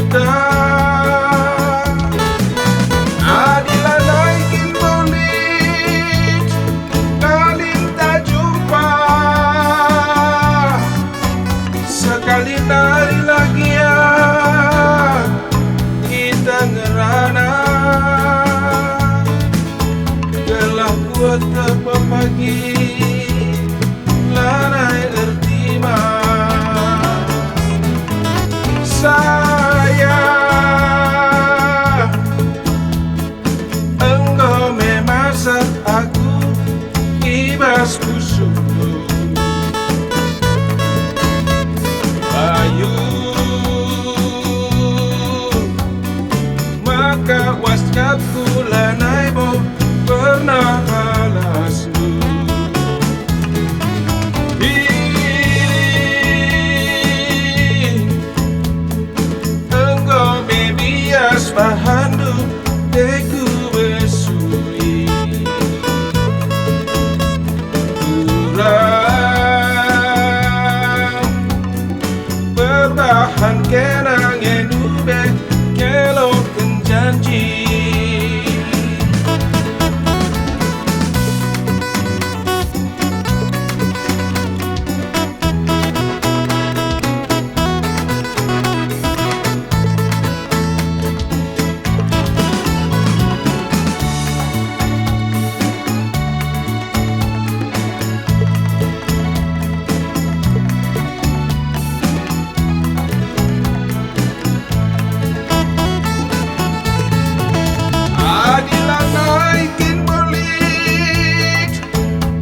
kita. Adilah naikin bolit, kalin tak jumpa. Sekali nari lagi ya, kita ngerana. Gelap buat terpapagi, lanai ertima. Sayang, engkau memasak aku, kibas kusuk. Ayu, maka waskatku lanai bo pernah alasmu. Engkau bebias bahandu deku besui. Kurang berbahan kenang edube kelo kenjanji. Adilah naikin bolit,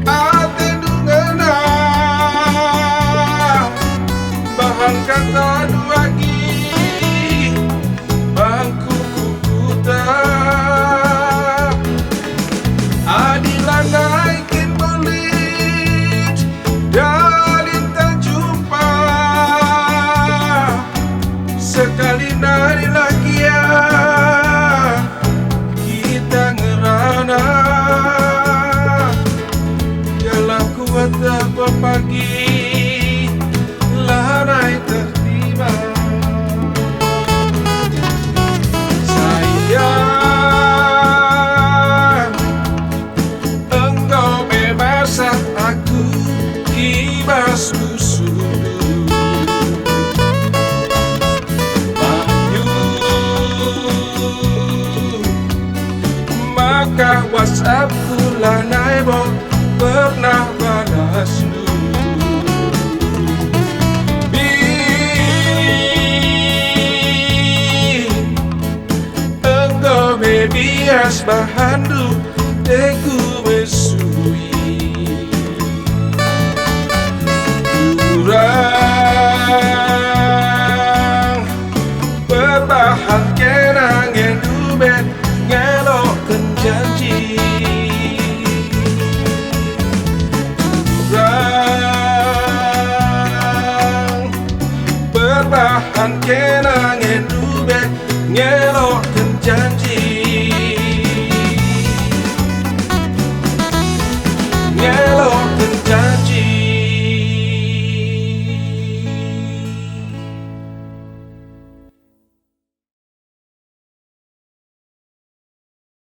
ate dungena. Bahan kata duagi, bangku kukuta. Adilah naikin bolit, dalin tak jumpa. Sekali nari lagi ya, kita ngerana. Jalan kuat apa pagi, lanai tertiba. Sayang, engkau bebas aku, kibas musuh. Maka WhatsAppku lanai bo pernah balas lu. Engkau bebias bahandu deku besui. Kurang berbahan kenang edube ngelok kenjanji. Kurang berbahan kenang